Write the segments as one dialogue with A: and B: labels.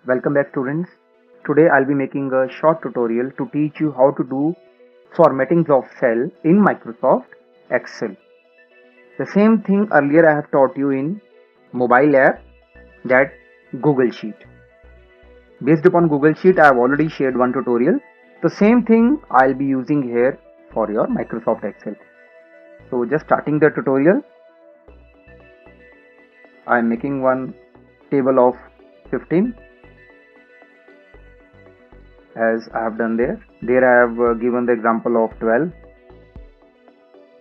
A: Welcome back students. Today I'll be making a short tutorial to teach you how to do formattings of cell in Microsoft Excel. The same thing earlier I have taught you in mobile app, that Google Sheet. Based upon Google Sheet I have already shared one tutorial. The same thing I'll be using here for your Microsoft Excel. So just starting the tutorial, I'm making one table of 15. As I have done there I have given the example of 12,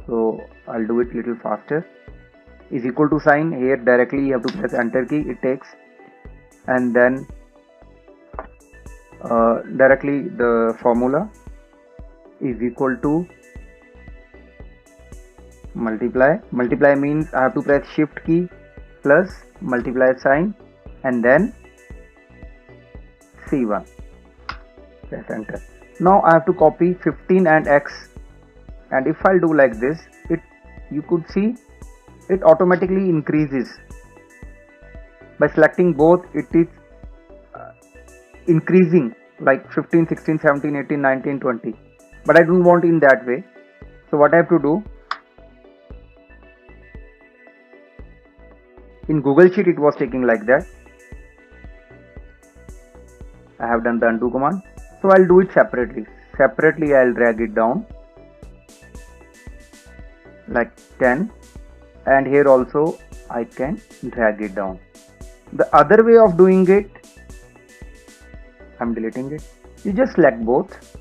A: so I'll do it little faster. Is equal to sign, here directly you have to press enter key, it takes, and then directly the formula is equal to multiply means I have to press shift key plus multiply sign and then C1. Press enter. Now I have to copy 15 and X, and if I'll do like this, you could see it automatically increases. By selecting both, it is increasing like 15, 16, 17, 18, 19, 20. But I don't want in that way. So what I have to do, in Google Sheet it was taking like that. I have done the undo command. So I'll do it separately. I'll drag it down like 10, and here also I can drag it down. The other way of doing it, I'm deleting it. You just select both,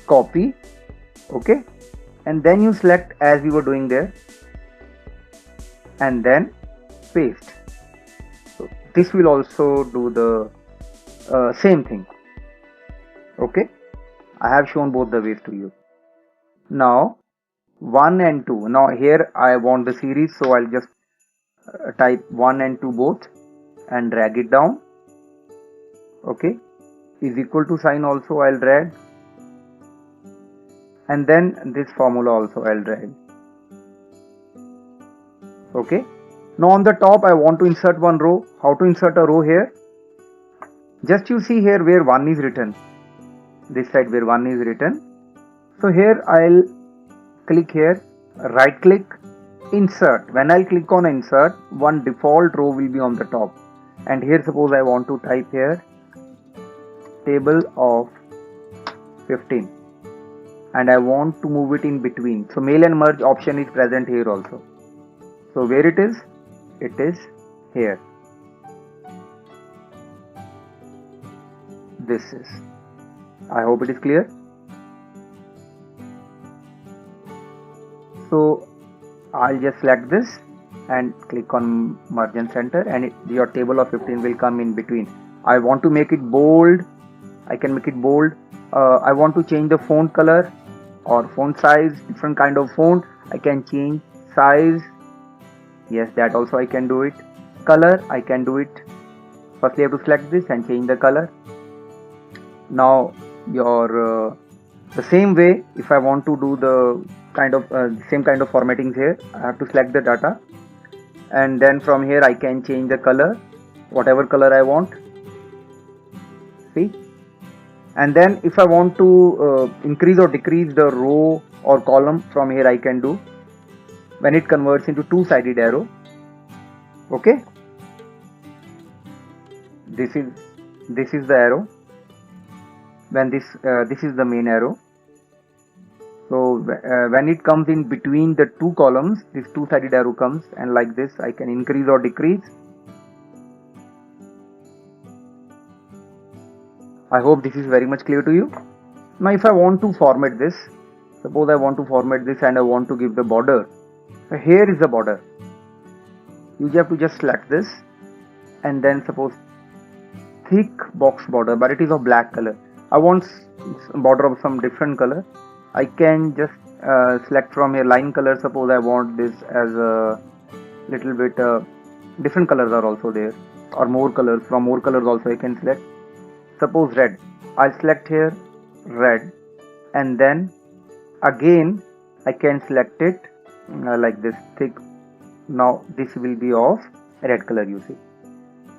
A: copy, okay, and then you select as we were doing there, and then paste. So this will also do the same thing. Okay, I have shown both the ways to you. Now 1 and 2. Now here I want the series, so I'll just type 1 and 2 both and drag it down. Okay, is equal to sign also I'll drag, and then this formula also I'll drag. Okay, now on the top I want to insert one row. How to insert a row here? Just you see here where 1 is written, this side where 1 is written. So here I'll click here, right click, insert. When I'll click on insert, one default row will be on the top, and here suppose I want to type here table of 15 and I want to move it in between. So mail and merge option is present here also. So where it is? It is here. This is. I hope it is clear. So I'll just select this and click on merge and center, and your table of 15 will come in between. I want to make it bold, I can make it bold. I want to change the font color or font size, different kind of font. I can change size. Yes, that also I can do it. Color, I can do it. Firstly I have to select this and change the color. Now your the same way, if I want to do the same kind of formatting here, I have to select the data, and then from here I can change the color, whatever color I want. See, and then if I want to increase or decrease the row or column, from here I can do when it converts into two-sided arrow. Okay, this is the arrow. When this is the main arrow. So when it comes in between the two columns, this two-sided arrow comes, and like this I can increase or decrease. I hope this is very much clear to you. Now if I want to format this, suppose I want to format this and I want to give the border. So here is the border. You have to just select this, and then suppose thick box border, but it is of black color. I want border of some different color. I can just select from here line color. Suppose I want this as a little bit different colors are also there, or more colors. From more colors also I can select. Suppose red, I'll select here red, and then again I can select it like this thick. Now this will be of red color, you see.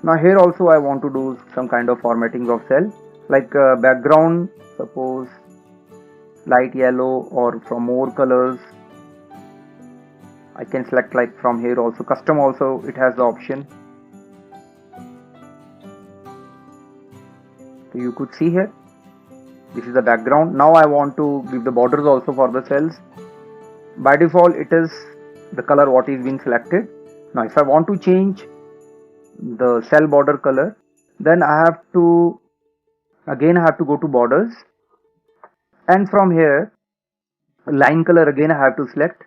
A: Now here also I want to do some kind of formatting of cell, like background, suppose light yellow, or from more colors I can select, like from here also. Custom also it has the option. So you could see here, this is the background. Now I want to give the borders also for the cells. By default it is the color what is been selected. Now if I want to change the cell border color, then I have to go to borders, and from here line color again I have to select,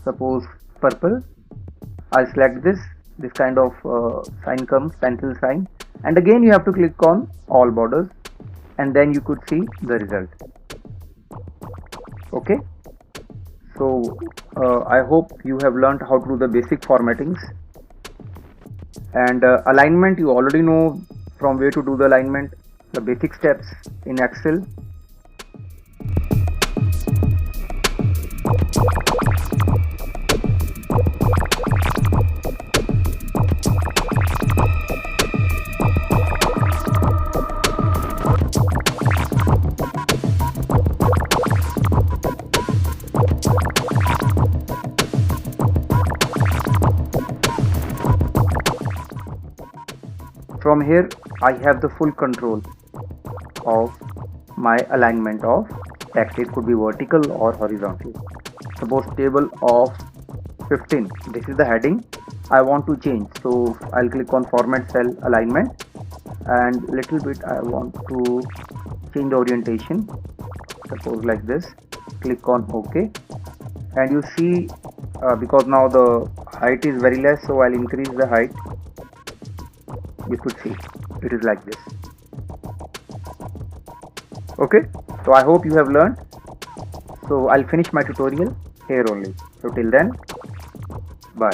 A: suppose purple. I'll select this kind of sign comes, pencil sign, and again you have to click on all borders, and then you could see the result. Okay, so I hope you have learned how to do the basic formattings. And alignment, you already know from where to do the alignment, the basic steps in Excel. From here I have the full control of my alignment of text. It could be vertical or horizontal. Suppose table of 15, this is the heading I want to change, so I'll click on format cell alignment, and little bit I want to change the orientation, suppose like this. Click on OK, and you see because now the height is very less, so I'll increase the height. You could see it is like this. Okay, so I hope you have learned. So I'll finish my tutorial here only. So till then, bye.